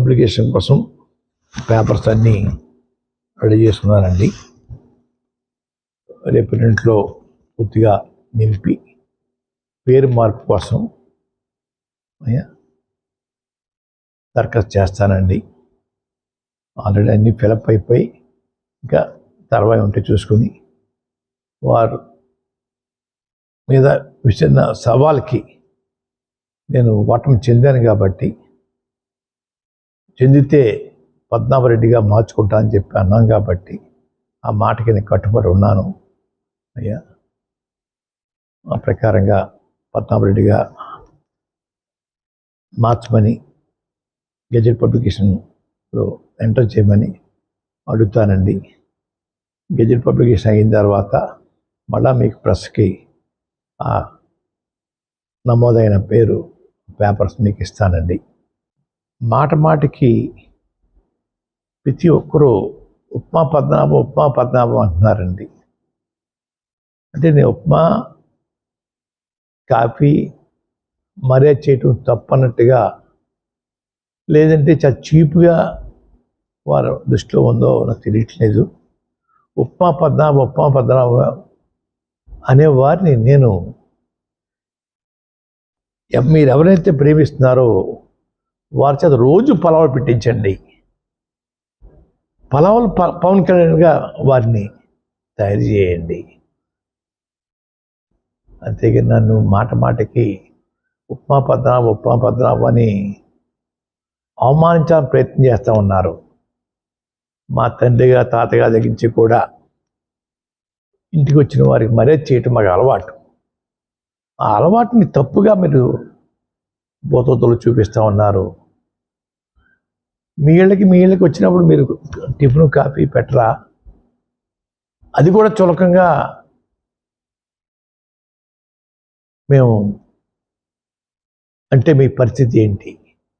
Publication కోసం papers అన్నీ ready చేసుకున్నానండి. రేపు ఇంట్లో పూర్తిగా నింపి పేరు మార్పు కోసం దరఖాస్తు చేస్తానండి. ఆల్రెడీ అన్నీ ఫిలప్ అయిపోయి ఇంకా తర్వాత ఉంటే చూసుకుని వారు మీద విసిరిన సవాల్కి నేను ఓటమి చెందాను కాబట్టి చెందితే పద్మనాభరెడ్డిగా మార్చుకుంటా అని చెప్పి అన్నాం కాబట్టి ఆ మాటకి నేను కట్టుబడి ఉన్నాను అయ్యా. ఆ ప్రకారంగా పద్మనాభరెడ్డిగా మార్చమని గెజెట్ పబ్లికేషన్లో ఎంటర్ చేయమని అడుగుతానండి. గెజెట్ పబ్లికేషన్ అయిన తర్వాత మళ్ళా మీకు ప్రెస్కి ఆ నమోదైన పేరు పేపర్స్ మీకు ఇస్తానండి. మాటికి ప్రతి ఒక్కరూ ఉప్మా పద్మనాభం అంటున్నారండి. అంటే నేను ఉప్మా కాఫీ మర్యాద చేయటం తప్పన్నట్టుగా, లేదంటే చాలా చీప్గా వారు దృష్టిలో ఉందో నాకు తెలియట్లేదు. ఉప్మా పద్మనాభం అనేవారిని నేను మీరు ఎవరైతే ప్రేమిస్తున్నారో వారి చేత రోజు పలావులు పెట్టించండి. పలావులు పవన్ కళ్యాణ్గా వారిని తయారు చేయండి. అంతేగా నన్ను మాటికి ఉప్మా పద్మనాభం అని అవమానించాలని ప్రయత్నం చేస్తూ ఉన్నారు. మా తండ్రిగా తాతగా దగ్గరించి కూడా ఇంటికి వచ్చిన వారికి మర్యాద చేయటం మాకు అలవాటు. ఆ అలవాటుని తప్పుగా మీరు బోతోతలు చూపిస్తూ ఉన్నారు. మీ ఇళ్ళకి వచ్చినప్పుడు మీరు టిఫిన్ కాఫీ పెట్టరా? అది కూడా చులకంగా మేము అంటే మీ పరిస్థితి ఏంటి?